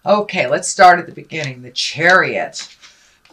Okay, let's start at the beginning. The Chariot.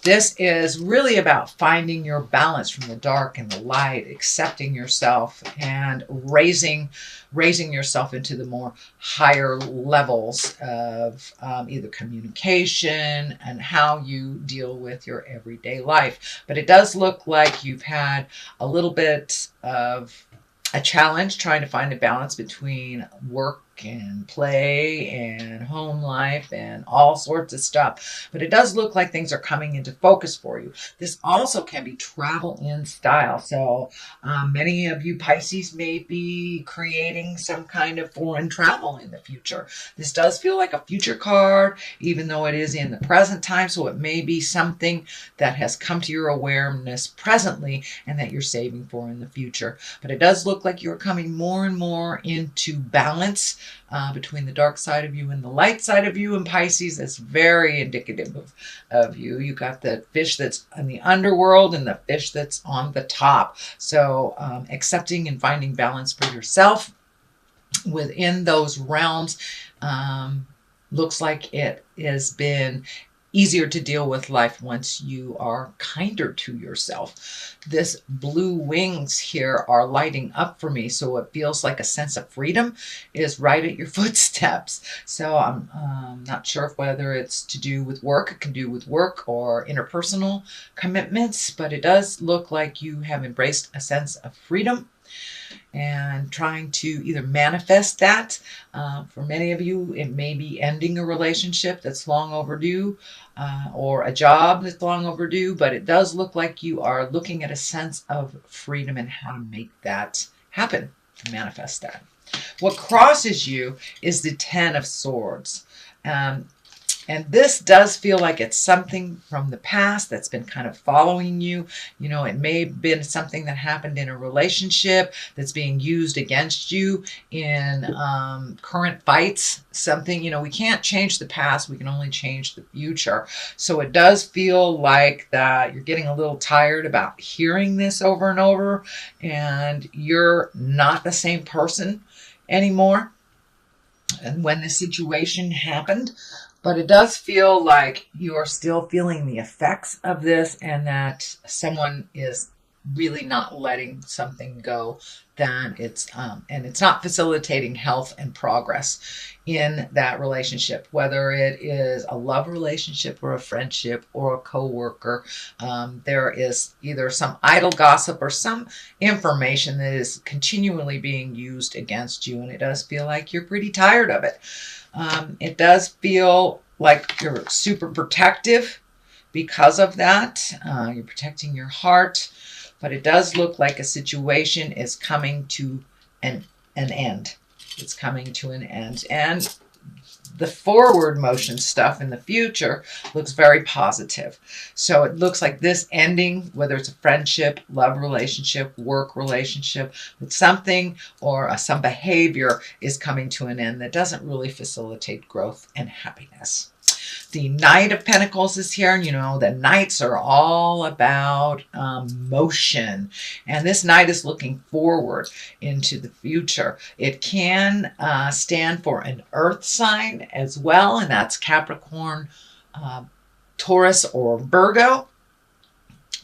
This is really about finding your balance from the dark and the light, accepting yourself and raising yourself into the more higher levels of either communication and how you deal with your everyday life. But it does look like you've had a little bit of a challenge trying to find a balance between work and play and home life and all sorts of stuff. But it does look like things are coming into focus for you. This also can be travel in style. So many of you Pisces may be creating some kind of foreign travel in the future. This does feel like a future card, even though it is in the present time. So it may be something that has come to your awareness presently and that you're saving for in the future. But it does look like you're coming more and more into balance between the dark side of you and the light side of you in Pisces. That's very indicative of you. You got the fish that's in the underworld and the fish that's on the top. So accepting and finding balance for yourself within those realms looks like it has been easier to deal with life once you are kinder to yourself. This blue wings here are lighting up for me, so it feels like a sense of freedom is right at your footsteps. So I'm not sure whether it's to do with work, it can do with work or interpersonal commitments, but it does look like you have embraced a sense of freedom and trying to either manifest that. For many of you, it may be ending a relationship that's long overdue or a job that's long overdue, but it does look like you are looking at a sense of freedom and how to make that happen, to manifest that. What crosses you is the Ten of Swords. And this does feel like it's something from the past that's been kind of following you. You know, it may have been something that happened in a relationship that's being used against you in current fights. Something, you know, we can't change the past. We can only change the future. So it does feel like that you're getting a little tired about hearing this over and over, and you're not the same person anymore. And when the situation happened, but it does feel like you are still feeling the effects of this and that someone is really not letting something go, that it's and it's not facilitating health and progress in that relationship, whether it is a love relationship or a friendship or a coworker. There is either some idle gossip or some information that is continually being used against you, and it does feel like you're pretty tired of it. It does feel like you're super protective because of that. You're protecting your heart, but it does look like a situation is coming to an end. It's coming to an end. And the forward motion stuff in the future looks very positive. So it looks like this ending, whether it's a friendship, love relationship, work relationship, with something or some behavior is coming to an end that doesn't really facilitate growth and happiness. The Knight of Pentacles is here, and you know the Knights are all about motion, and this Knight is looking forward into the future. It can stand for an earth sign as well, and that's Capricorn, Taurus, or Virgo.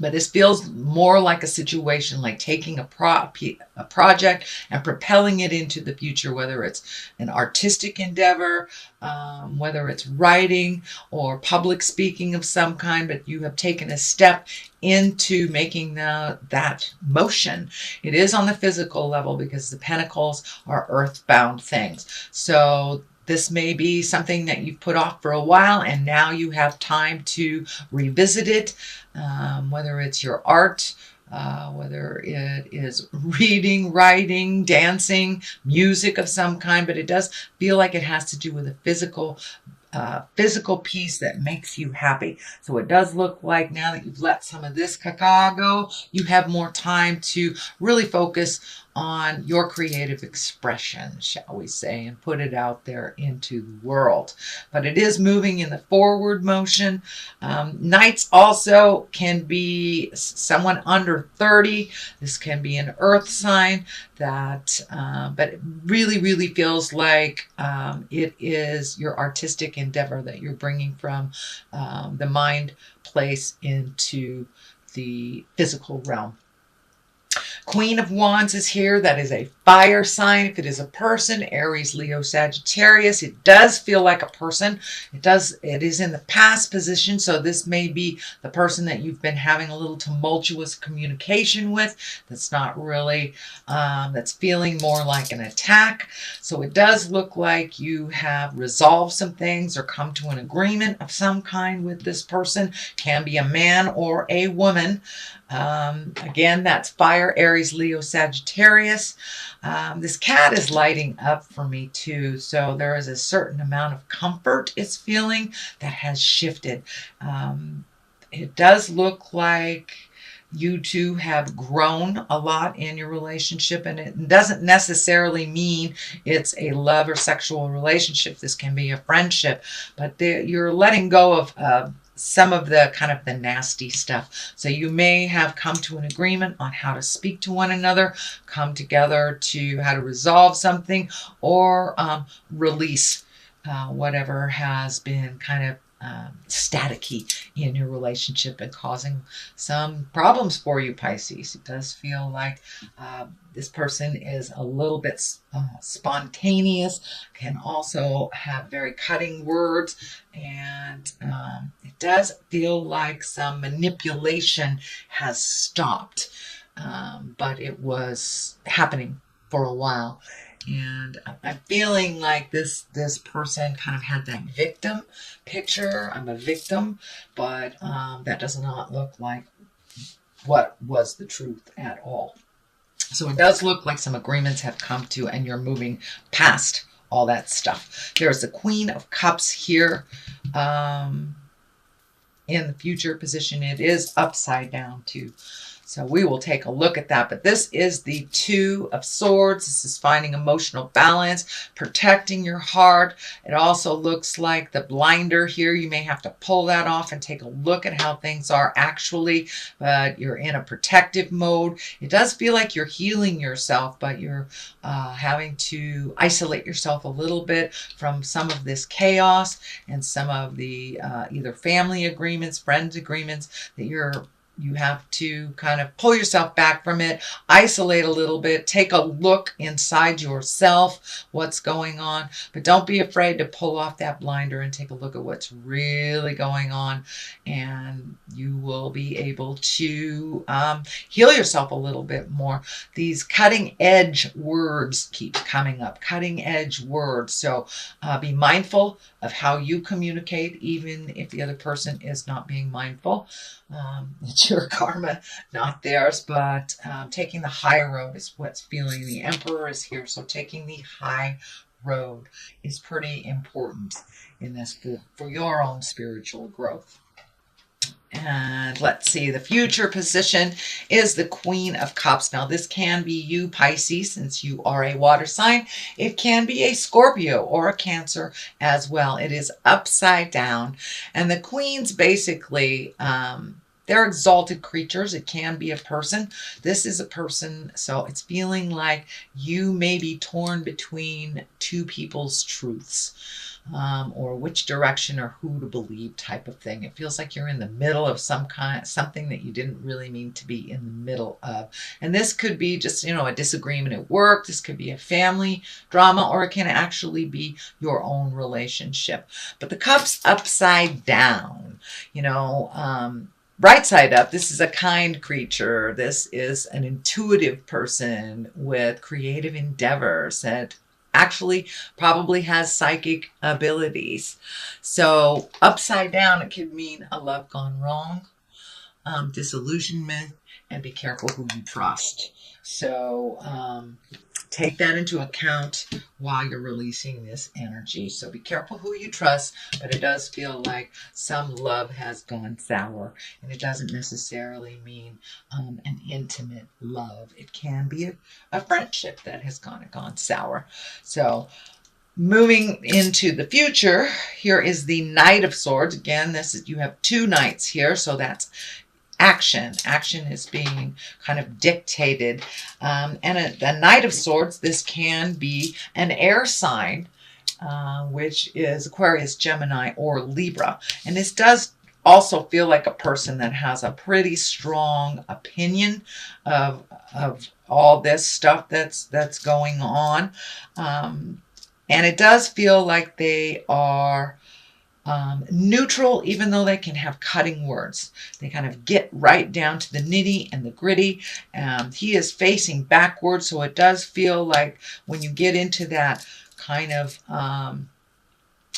But this feels more like a situation like taking a project and propelling it into the future, whether it's an artistic endeavor, whether it's writing or public speaking of some kind, but you have taken a step into making that motion. It is on the physical level because the pentacles are earthbound things. So this may be something that you've put off for a while, and now you have time to revisit it, whether it's your art, whether it is reading, writing, dancing, music of some kind, but it does feel like it has to do with a physical piece that makes you happy. So it does look like now that you've let some of this caca go, you have more time to really focus on your creative expression, shall we say, and put it out there into the world. But it is moving in the forward motion. Knights also can be someone under 30. This can be an earth sign that, but it really, really feels like it is your artistic endeavor that you're bringing from the mind place into the physical realm. Queen of Wands is here. That is a fire sign. If it is a person, Aries, Leo, Sagittarius, it does feel like a person. It is in the past position. So this may be the person that you've been having a little tumultuous communication with. That's not really, that's feeling more like an attack. So it does look like you have resolved some things or come to an agreement of some kind with this person. Can be a man or a woman. Again, that's fire, Aries, Leo, Sagittarius. This cat is lighting up for me too. So there is a certain amount of comfort it's feeling that has shifted. It does look like you two have grown a lot in your relationship, and it doesn't necessarily mean it's a love or sexual relationship. This can be a friendship, but you're letting go of some of the kind of the nasty stuff. So you may have come to an agreement on how to speak to one another, come together to how to resolve something, or release whatever has been kind of staticky in your relationship and causing some problems for you, Pisces. It does feel like this person is a little bit spontaneous, can also have very cutting words, and it does feel like some manipulation has stopped, but it was happening for a while. And I'm feeling like this person kind of had that victim picture. I'm a victim, but that does not look like what was the truth at all. So it does look like some agreements have come to, and you're moving past all that stuff. There's the Queen of Cups here in the future position. It is upside down too. So we will take a look at that. But this is the Two of Swords. This is finding emotional balance, protecting your heart. It also looks like the blinder here. You may have to pull that off and take a look at how things are actually. But you're in a protective mode. It does feel like you're healing yourself, but you're having to isolate yourself a little bit from some of this chaos and some of the either family agreements, friends agreements that you have to kind of pull yourself back from it, isolate a little bit, take a look inside yourself, what's going on. But don't be afraid to pull off that blinder and take a look at what's really going on. And you will be able to heal yourself a little bit more. These cutting edge words keep coming up, cutting edge words. So be mindful of how you communicate, even if the other person is not being mindful. It's your karma, not theirs, but taking the high road is what's feeling. The Emperor is here, so taking the high road is pretty important in this for your own spiritual growth. And let's see, the future position is the Queen of Cups. Now, this can be you, Pisces, since you are a water sign. It can be a Scorpio or a Cancer as well. It is upside down. And the queens basically, they're exalted creatures. It can be a person. This is a person, so it's feeling like you may be torn between two people's truths. Or which direction or who to believe type of thing. It feels like you're in the middle of something that you didn't really mean to be in the middle of. And this could be just, a disagreement at work. This could be a family drama, or it can actually be your own relationship. But the cup's upside down, right side up, this is a kind creature. This is an intuitive person with creative endeavors that actually probably has psychic abilities. So upside down, it could mean a love gone wrong, disillusionment, and be careful who you trust. So take that into account while you're releasing this energy. So be careful who you trust, but it does feel like some love has gone sour, and it doesn't necessarily mean an intimate love. It can be a friendship that has gone sour. So moving into the future, here is the Knight of Swords. Again, this is, you have two knights here, so that's action. Action is being kind of dictated. And a Knight of Swords, this can be an air sign, which is Aquarius, Gemini, or Libra. And this does also feel like a person that has a pretty strong opinion of all this stuff that's going on. And it does feel like they are neutral, even though they can have cutting words. They kind of get right down to the nitty and the gritty. He is facing backwards, so it does feel like when you get into that kind of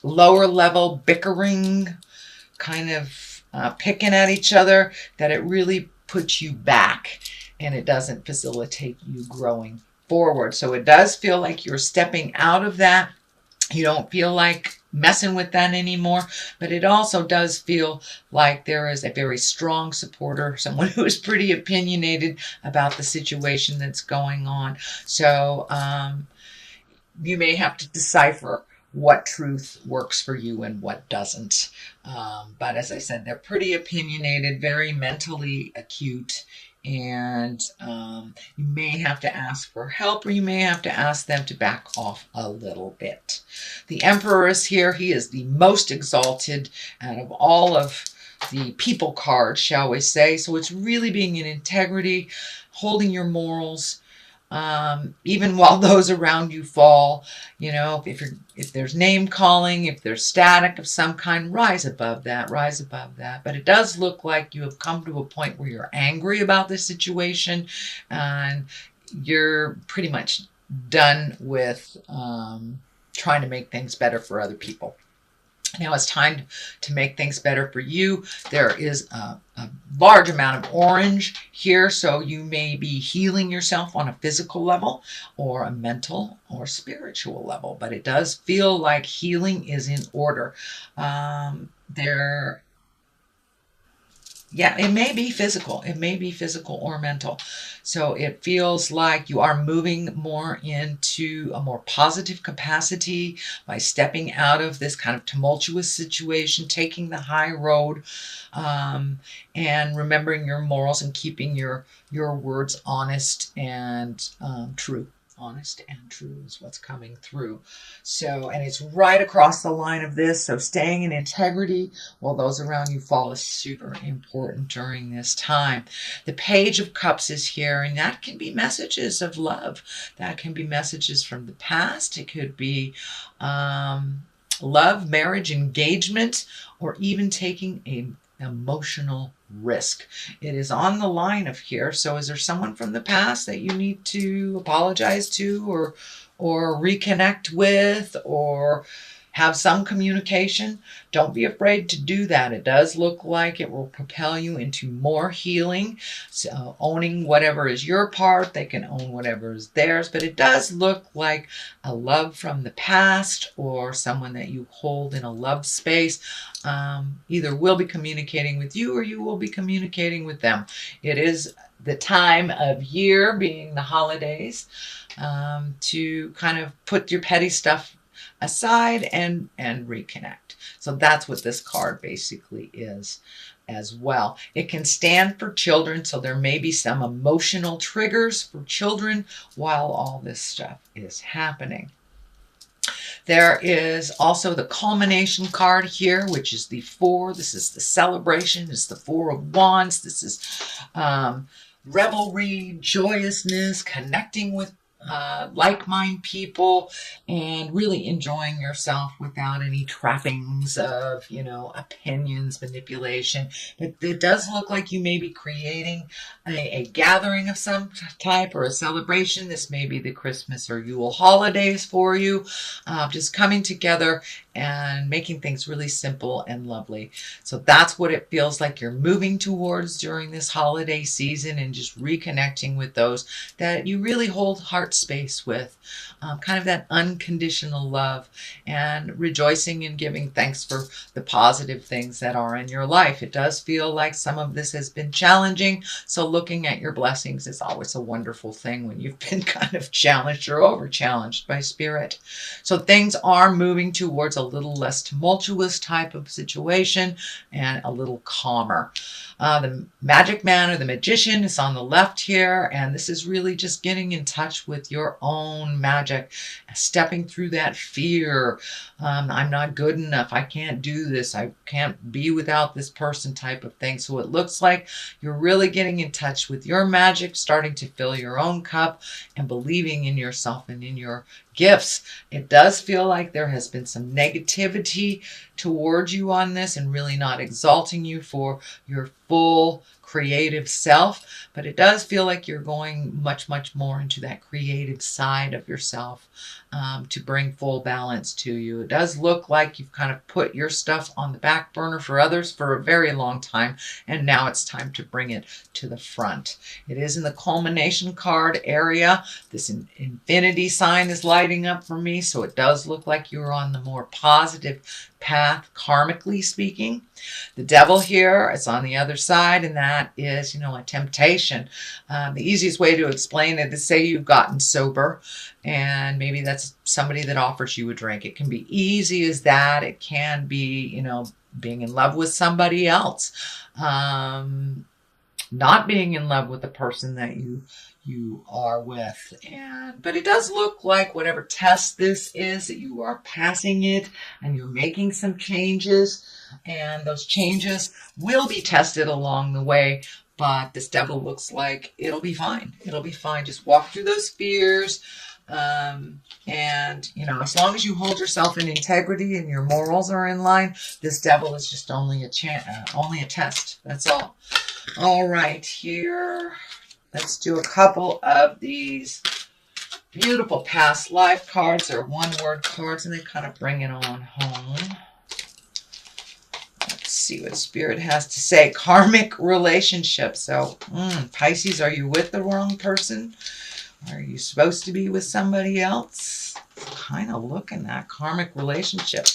lower level bickering, kind of picking at each other, that it really puts you back and it doesn't facilitate you growing forward. So it does feel like you're stepping out of that. You don't feel like messing with that anymore, but it also does feel like there is a very strong supporter, someone who is pretty opinionated about the situation that's going on. So you may have to decipher what truth works for you and what doesn't. But as I said, they're pretty opinionated, very mentally acute, and you may have to ask for help, or you may have to ask them to back off a little bit. The Emperor is here. He is the most exalted out of all of the people cards, shall we say. So it's really being in integrity, holding your morals, even while those around you fall. You know, if there's name calling, if there's static of some kind, rise above that, rise above that. But it does look like you have come to a point where you're angry about this situation, and you're pretty much done with trying to make things better for other people. Now it's time to make things better for you. There is a large amount of orange here, so you may be healing yourself on a physical level or a mental or spiritual level, but it does feel like healing is in order. Yeah, it may be physical. It may be physical or mental. So it feels like you are moving more into a more positive capacity by stepping out of this kind of tumultuous situation, taking the high road, and remembering your morals and keeping your words honest and true. Honest and true is what's coming through. So, and it's right across the line of this. So staying in integrity while those around you fall is super important during this time. The Page of Cups is here, and that can be messages of love. That can be messages from the past. It could be love, marriage, engagement, or even taking an emotional risk. It is on the line of here. So is there someone from the past that you need to apologize to, or reconnect with, or have some communication? Don't be afraid to do that. It does look like it will propel you into more healing. So owning whatever is your part, they can own whatever is theirs, but it does look like a love from the past or someone that you hold in a love space either will be communicating with you or you will be communicating with them. It is the time of year, being the holidays, to kind of put your petty stuff aside and reconnect. So that's what this card basically is as well. It can stand for children, so there may be some emotional triggers for children while all this stuff is happening. There is also the culmination card here, which is the 4. This is the celebration. It's the 4 of Wands. This is revelry, joyousness, connecting with like-minded people, and really enjoying yourself without any trappings of, opinions, manipulation. But it does look like you may be creating a gathering of some type or a celebration. This may be the Christmas or Yule holidays for you, just coming together and making things really simple and lovely. So that's what it feels like you're moving towards during this holiday season, and just reconnecting with those that you really hold heart space with, kind of that unconditional love, and rejoicing and giving thanks for the positive things that are in your life. It does feel like some of this has been challenging, so looking at your blessings is always a wonderful thing when you've been kind of challenged or over challenged by spirit. So things are moving towards a little less tumultuous type of situation and a little calmer. The magic man or the magician is on the left here, and this is really just getting in touch with your own magic, stepping through that fear. I'm not good enough. I can't do this. I can't be without this person type of thing. So it looks like you're really getting in touch with your magic, starting to fill your own cup and believing in yourself and in your gifts. It does feel like there has been some negativity towards you on this and really not exalting you for your full creative self, but it does feel like you're going much more into that creative side of yourself, to bring full balance to you. It does look like you've kind of put your stuff on the back burner for others for a very long time, and now it's time to bring it to the front. It is in the culmination card area. This infinity sign is lighting up for me, so it does look like you're on the more positive path, karmically speaking. The devil here is on the other side, and that is, a temptation. The easiest way to explain it is, say you've gotten sober, and maybe that's somebody that offers you a drink. It can be easy as that. It can be, being in love with somebody else. Not being in love with the person that you are with. But it does look like whatever test this is, that you are passing it and you're making some changes, and those changes will be tested along the way. But this devil looks like it'll be fine. It'll be fine. Just walk through those fears. As long as you hold yourself in integrity and your morals are in line, this devil is just only a test. That's all. All right, here, let's do a couple of these beautiful past life cards. They're one-word cards, and they kind of bring it on home. Let's see what Spirit has to say. Karmic relationship. So, Pisces, are you with the wrong person? Are you supposed to be with somebody else? Kind of looking at karmic relationship.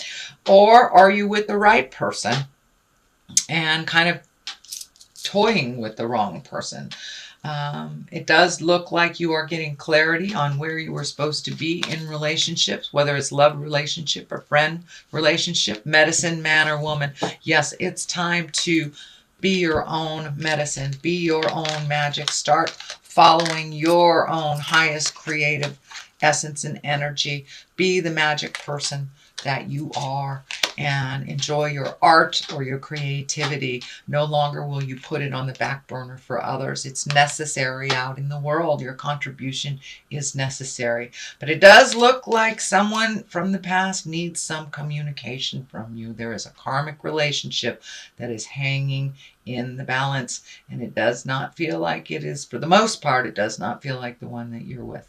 Or are you with the right person and kind of toying with the wrong person? It does look like you are getting clarity on where you were supposed to be in relationships, whether it's love relationship or friend relationship, medicine man or woman. Yes, it's time to be your own medicine, be your own magic. Start following your own highest creative essence and energy. Be the magic person that you are, and enjoy your art or your creativity. No longer will you put it on the back burner for others. It's necessary out in the world. Your contribution is necessary. But it does look like someone from the past needs some communication from you. There is a karmic relationship that is hanging in the balance, and it does not feel like it is, for the most part, it does not feel like the one that you're with.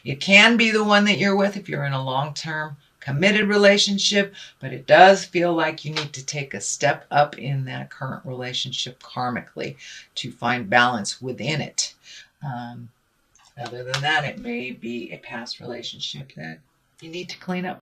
It can be the one that you're with if you're in a long-term committed relationship, but it does feel like you need to take a step up in that current relationship karmically to find balance within it. Other than that, it may be a past relationship that you need to clean up.